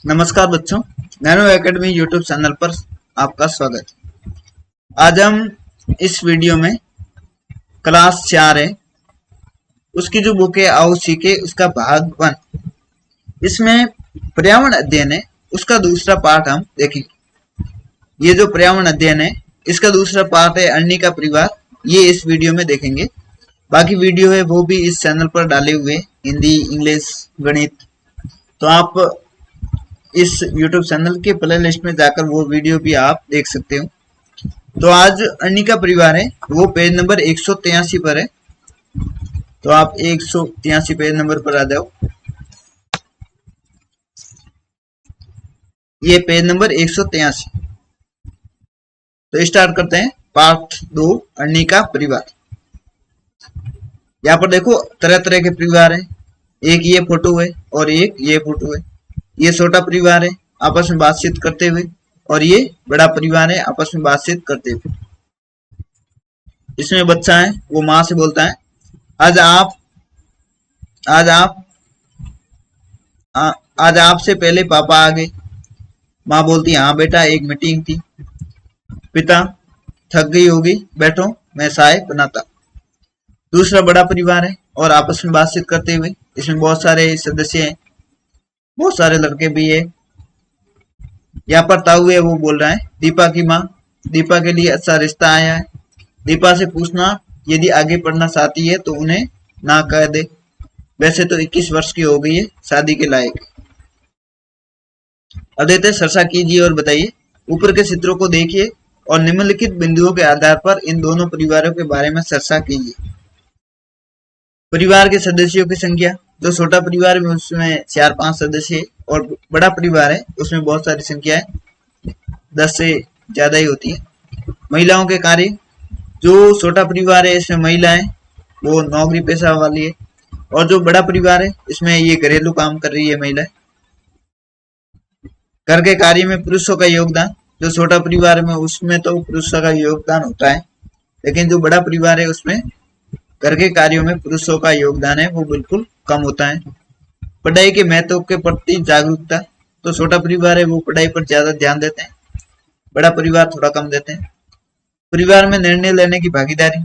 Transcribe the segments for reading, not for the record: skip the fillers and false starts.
नमस्कार बच्चों, nano academy YouTube channel पर आपका स्वागत है। आज हम इस वीडियो में क्लास 4 है, उसकी जो बुक है आओ सीखे उसका भाग 1, इसमें पर्यावरण अध्ययन है, उसका दूसरा पार्ट हम देखेंगे। ये जो पर्यावरण अध्ययन है इसका दूसरा पार्ट है अरणी का परिवार, ये इस वीडियो में देखेंगे। बाकी वीडियो है वो भी इस चैनल पर डाले हुए, हिंदी, इंग्लिश, गणित, तो आप इस YouTube चैनल के प्ले लिस्ट में जाकर वो वीडियो भी आप देख सकते हो। तो आज अरणी का परिवार है वो पेज नंबर 183 पर है, तो आप 183 पेज नंबर पर आ जाओ। ये पेज नंबर 183। तो स्टार्ट करते हैं पार्ट 2 अरणी का परिवार। यहाँ पर देखो तरह तरह के परिवार है, एक ये फोटो है और एक ये फोटो है। ये छोटा परिवार है आपस में बातचीत करते हुए, और ये बड़ा परिवार है आपस में बातचीत करते हुए। इसमें बच्चा है वो माँ से बोलता है आज आप आज आपसे पहले पापा आ गए। माँ बोलती हाँ बेटा, एक मीटिंग थी। पिता थक गई होगी, बैठो मैं चाय बनाता। दूसरा बड़ा परिवार है और आपस में बातचीत करते हुए, इसमें बहुत सारे सदस्य हैं, बहुत सारे लड़के भी है। यहाँ पर ताऊ है वो बोल रहा है दीपा की माँ, दीपा के लिए अच्छा रिश्ता आया है। दीपा से पूछना यदि आगे पढ़ना चाहती है तो उन्हें ना कह दे, वैसे तो 21 वर्ष की हो गई है, शादी के लायक। आदित्य चर्चा कीजिए और बताइए। ऊपर के चित्रों को देखिए और निम्नलिखित बिंदुओं के आधार पर इन दोनों परिवारों के बारे में चर्चा कीजिए। परिवार के सदस्यों की संख्या, जो छोटा परिवार में उसमें 4-5 सदस्य, और बड़ा परिवार है उसमें बहुत सारी संख्या है, 10 से ज्यादा ही होती है। महिलाओं के कार्य, जो छोटा परिवार है इसमें महिलाएं वो नौकरी पेशा वाली है, और जो बड़ा परिवार है इसमें ये घरेलू काम कर रही है महिलाएं। घर के कार्य में पुरुषों का योगदान, जो छोटा परिवार में उसमें तो पुरुषों का योगदान होता है, लेकिन जो बड़ा परिवार है उसमें घर के कार्यों में पुरुषों का योगदान है वो बिल्कुल कम होता है। पढ़ाई के महत्व के प्रति जागरूकता, तो छोटा परिवार है वो पढ़ाई पर ज्यादा ध्यान देते हैं, बड़ा परिवार थोड़ा कम देते हैं। परिवार में निर्णय लेने की भागीदारी,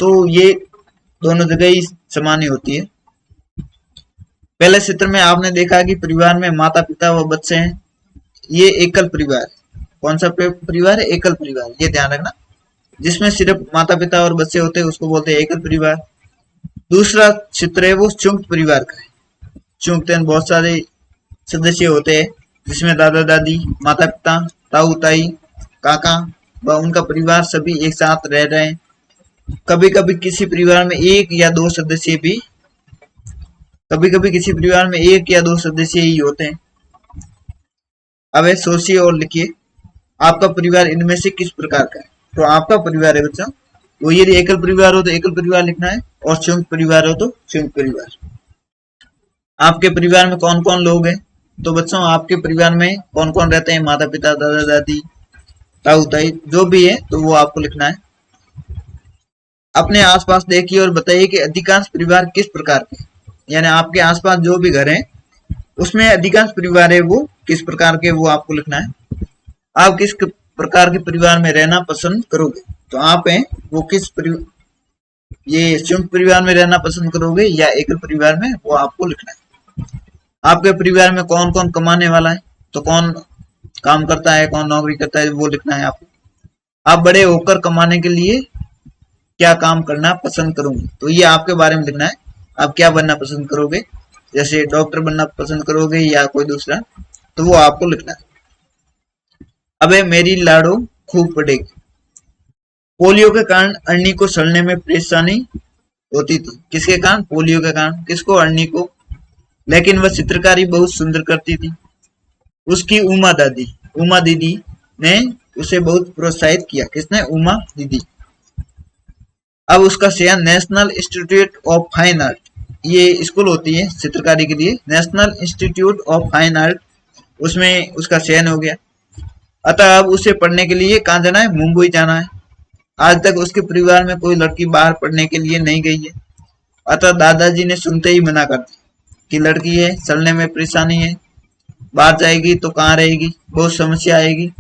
तो ये दोनों जगह ही समान ही होती है। पहले चित्र में आपने देखा कि परिवार में माता पिता व बच्चे हैं, ये एकल परिवार। कौन सा परिवार है? एकल परिवार, ये ध्यान रखना। जिसमें सिर्फ माता पिता और बच्चे होते हैं उसको बोलते हैं एकल परिवार। दूसरा चित्र है वो संयुक्त परिवार का है। संयुक्त में बहुत सारे सदस्य होते हैं, जिसमें दादा दादी, माता पिता, ताऊ ताई, काका व उनका परिवार सभी एक साथ रह रहे हैं। कभी कभी किसी परिवार में एक या दो सदस्य ही होते हैं। अब सोचिए और लिखिए, आपका परिवार इनमें से किस प्रकार का है? तो आपका परिवार है बच्चों वो, यदि एकल परिवार हो तो एकल परिवार लिखना है, और संयुक्त परिवार हो तो संयुक्त परिवार। आपके परिवार में कौन कौन लोग हैं? तो बच्चों आपके परिवार में कौन कौन रहते हैं? माता पिता, दादा दादी, ताऊ ताई, जो भी है तो वो आपको लिखना है। अपने आसपास देखिए और बताइए कि अधिकांश परिवार किस प्रकार के, यानी आपके आसपास जो भी घर है उसमें अधिकांश परिवार है वो किस प्रकार के, वो आपको लिखना है। आप किस प्रकार के परिवार में रहना पसंद करोगे? तो आप हैं वो ये संयुक्त परिवार में रहना पसंद करोगे या एकल परिवार में, वो आपको लिखना है। आपके परिवार में कौन कौन कमाने वाला है? तो कौन काम करता है, कौन नौकरी करता है, वो लिखना है आपको। आप बड़े होकर कमाने के लिए क्या काम करना पसंद करोगे? तो ये आपके बारे में लिखना है, आप क्या बनना पसंद करोगे, जैसे डॉक्टर बनना पसंद करोगे या कोई दूसरा, तो वो आपको लिखना है। अबे मेरी लाडो खूब पढ़ेगी। पोलियो के कारण अरणी को चलने में परेशानी होती थी। किसके कारण? पोलियो के कारण। किसको? अरणी को। लेकिन वह चित्रकारी बहुत सुंदर करती थी। उसकी उमा दीदी ने उसे बहुत प्रोत्साहित किया। किसने? उमा दीदी। अब उसका चयन national institute of fine art, ये स्कूल होती है चित्रकारी के लिए, national institute of fine art, उसमें उसका चयन हो गया। अतः अब उसे पढ़ने के लिए कहाँ जाना है? मुंबई जाना है। आज तक उसके परिवार में कोई लड़की बाहर पढ़ने के लिए नहीं गई है, अतः दादाजी ने सुनते ही मना कर दिया कि लड़की है, चलने में परेशानी है। बाहर जाएगी तो कहाँ रहेगी, बहुत समस्या आएगी,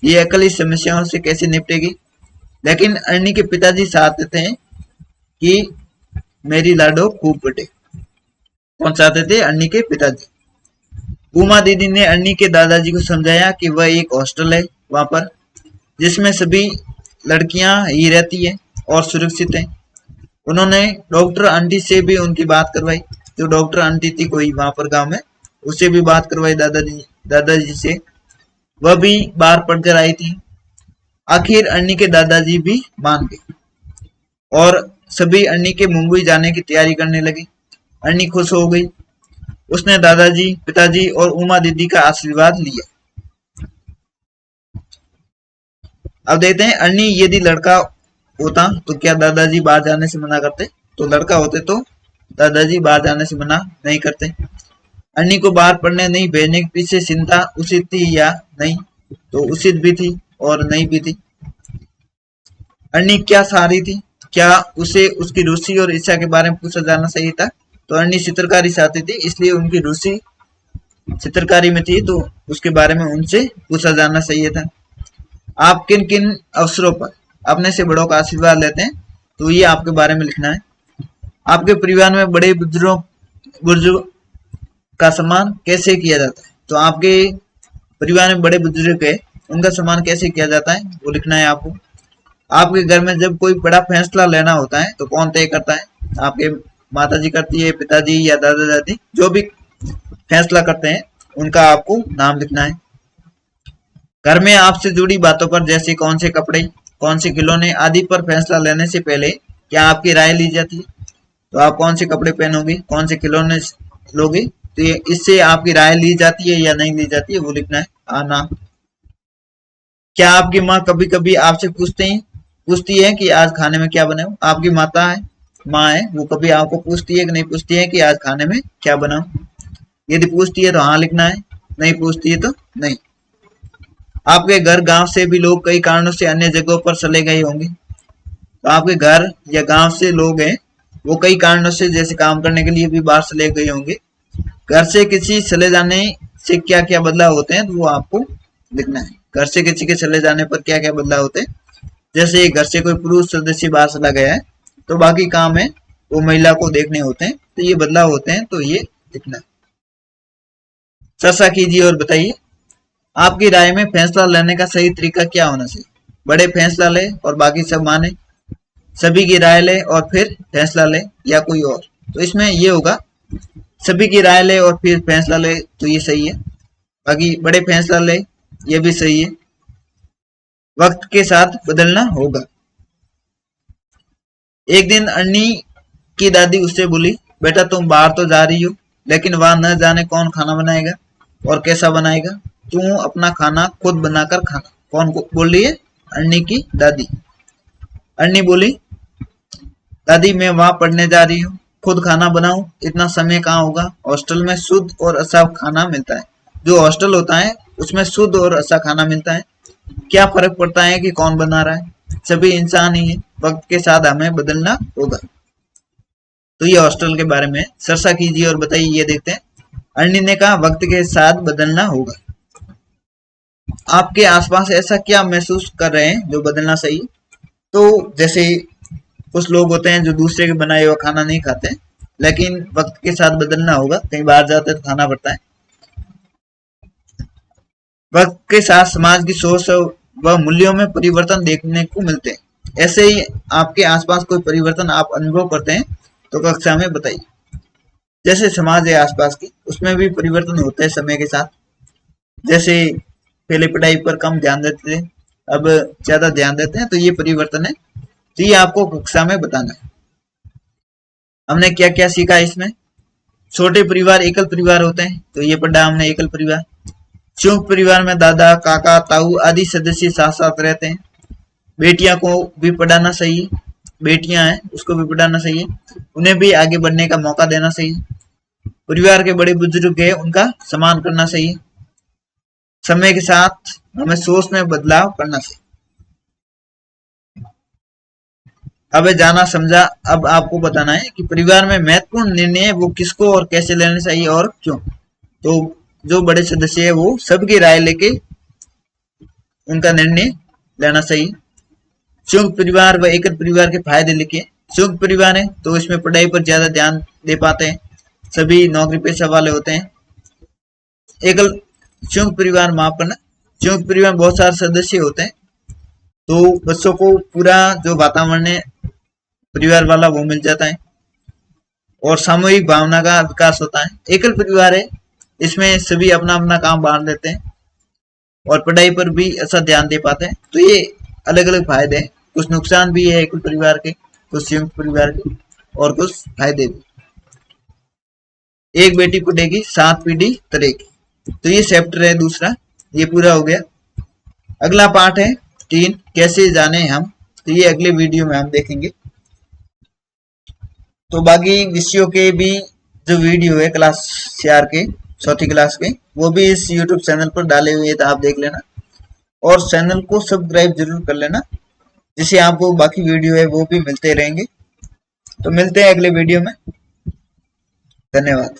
ये अकेली समस्याओं से कैसे निपटेगी। लेकिन अर्नी के पिताजी चाहते थे कि मेरी लाडो खूब बढ़े। कौन चाहते थे? अर्नी के पिताजी। उमा दीदी ने अर्नी के दादाजी को समझाया कि वह एक हॉस्टल है वहां पर, जिसमें सभी लड़कियां ही रहती है और सुरक्षित है। उन्होंने डॉक्टर आंटी से भी उनकी बात करवाई, जो डॉक्टर आंटी थी कोई वहां पर गांव में, उससे भी बात करवाई दादाजी से। वह भी बाहर पढ़कर आई थी। आखिर अर्नी के दादाजी भी मान गए और सभी अर्नी के मुंबई जाने की तैयारी करने लगे। अर्नी खुश हो गई। उसने दादाजी, पिताजी और उमा दीदी का आशीर्वाद लिया। अब देखते हैं अर्नी यदि लड़का होता तो क्या दादाजी बाहर जाने से मना करते? तो लड़का होते तो दादाजी बाहर जाने से मना नहीं करते। अर्नी को बाहर पढ़ने नहीं भेजने के पीछे चिंता उचित थी या नहीं? तो उचित भी थी और नहीं भी थी। अर्नी क्या चाह रही थी? क्या उसे उसकी रुचि और इच्छा के बारे में पूछा जाना चाहिए था? तो अर्नी चित्रकारी चाहती थी, इसलिए उनकी रुचि चित्रकारी में थी, तो उसके बारे में उनसे पूछा जाना चाहिए था। आप किन किन अवसरों पर अपने से बड़ों का आशीर्वाद लेते हैं? तो ये आपके बारे में लिखना है। आपके परिवार में बड़े बुजुर्ग का सम्मान कैसे किया जाता है? तो आपके परिवार में बड़े बुजुर्ग है, उनका सम्मान कैसे किया जाता है वो लिखना है आपको। आपके घर में जब कोई बड़ा फैसला लेना होता है तो कौन तय करता है? आपके माताजी करती है, पिताजी या दादा दादी, जो भी फैसला करते हैं उनका आपको नाम लिखना है। घर में आपसे जुड़ी बातों पर, जैसे कौन से कपड़े, कौन से खिलौने आदि पर फैसला लेने से पहले क्या आपकी राय ली जाती है? तो आप कौन से कपड़े पहनोगे, कौन से खिलौने लोगे, तो इससे आपकी राय ली जाती है या नहीं ली जाती है वो लिखना है। आना। क्या आपकी माँ कभी कभी आपसे पूछती है कि आज खाने में क्या बनाऊं? आपकी माँ है, वो कभी आपको पूछती है कि नहीं पूछती है कि आज खाने में क्या बनाऊं? यदि पूछती है तो हाँ लिखना है, नहीं पूछती है तो नहीं। आपके घर गांव से भी लोग कई कारणों से अन्य जगहों पर चले गए होंगे। तो आपके घर या गांव से लोग हैं, वो कई कारणों से, जैसे काम करने के लिए भी बाहर चले गए होंगे। घर से किसी चले जाने से क्या क्या बदलाव होते हैं तो वो आपको लिखना है। घर से किसी के चले जाने पर क्या क्या बदलाव होते हैं, जैसे घर से कोई पुरुष सदस्य बाहर चला गया है तो बाकी काम है वो महिला को देखने होते हैं, तो ये बदलाव होते हैं, तो ये लिखना है। चर्चा कीजिए और बताइए आपकी राय में फैसला लेने का सही तरीका क्या होना चाहिए। बड़े फैसला ले और बाकी सब माने, सभी की राय ले और फिर फैसला ले, या कोई और? तो इसमें ये होगा सभी की राय ले और फिर फैसला ले, तो ये सही है। बाकी बड़े फैसला ले, ये भी सही है। वक्त के साथ बदलना होगा। एक दिन अन्नी की दादी उससे बोली, बेटा तुम बाहर तो जा रही हो, लेकिन वहां न जाने कौन खाना बनाएगा और कैसा बनाएगा। तू अपना खाना खुद बनाकर खाना। कौन को बोल रही है? अन्नी की दादी। अन्नी बोली, दादी मैं वहां पढ़ने जा रही हूँ, खुद खाना बनाऊं, इतना समय कहाँ होगा। हॉस्टल में शुद्ध और अच्छा खाना मिलता है। जो हॉस्टल होता है उसमें शुद्ध और अच्छा खाना मिलता है। क्या फर्क पड़ता है कि कौन बना रहा है, सभी इंसान ही है। वक्त के साथ हमें बदलना होगा। तो ये हॉस्टल के बारे में चर्चा कीजिए और बताइए। ये देखते हैं। अर्नी ने कहा वक्त के साथ बदलना होगा। आपके आसपास ऐसा क्या महसूस कर रहे हैं जो बदलना चाहिए? तो जैसे कुछ लोग होते हैं जो दूसरे के बनाए हुआ खाना नहीं खाते, लेकिन वक्त के साथ बदलना होगा, कहीं बाहर जाते तो खाना पड़ता है। वक्त के साथ समाज की सोच व मूल्यों में परिवर्तन देखने को मिलते हैं। ऐसे ही आपके आसपास कोई परिवर्तन आप अनुभव करते हैं तो कक्षा में बताइए। जैसे समाज है आसपास की, उसमें भी परिवर्तन होता है समय के साथ। जैसे पहले पढ़ाई पर कम ध्यान देते थे, अब ज्यादा ध्यान देते हैं, तो ये परिवर्तन है। तो ये आपको कक्षा में बताना है। हमने क्या क्या सीखा इसमें। छोटे परिवार एकल परिवार होते हैं, तो ये पढ़ा हमने एकल परिवार। संयुक्त परिवार में दादा, काका, ताऊ आदि सदस्य साथ साथ रहते हैं। बेटियां को भी पढ़ाना चाहिए, बेटियां हैं उसको भी पढ़ाना चाहिए, उन्हें भी आगे बढ़ने का मौका देना चाहिए। परिवार के बड़े बुजुर्ग है उनका सम्मान करना चाहिए। समय के साथ हमें सोच में बदलाव करना चाहिए। अब जाना समझा। अब आपको बताना है कि परिवार में महत्वपूर्ण निर्णय वो किसको और कैसे लेने चाहिए और क्यों। तो जो बड़े सदस्य है वो सबकी राय लेके उनका निर्णय लेना चाहिए। संयुक्त परिवार व एकल परिवार के फायदे लिखिए। संयुक्त परिवार है तो इसमें पढ़ाई पर ज्यादा ध्यान दे पाते हैं, सभी नौकरी पेशा वाले होते हैं। एकल संयुक्त परिवार माफ करना, संयुक्त परिवार बहुत सारे सदस्य होते हैं तो बच्चों को पूरा जो वातावरण है परिवार वाला वो मिल जाता है और सामूहिक भावना का विकास होता है। एकल परिवार है इसमें सभी अपना अपना काम बांट देते हैं और पढ़ाई पर भी अच्छा ध्यान दे पाते हैं। तो ये अलग अलग फायदे हैं, कुछ नुकसान भी है एकल परिवार के, कुछ संयुक्त परिवार के और कुछ फायदे भी। एक बेटी पढ़ेगी 7 पीढ़ी तरेगी, तो ये चैप्टर है दूसरा, ये पूरा हो गया। अगला पार्ट है 3 कैसे जाने हम, तो ये अगले वीडियो में हम देखेंगे। तो बाकी विषयों के भी जो वीडियो है क्लास 4 के, चौथी क्लास के, वो भी इस यूट्यूब चैनल पर डाले हुए तो आप देख लेना और चैनल को सब्सक्राइब जरूर कर लेना, जिससे आपको बाकी वीडियो है वो भी मिलते रहेंगे। तो मिलते हैं अगले वीडियो में, धन्यवाद।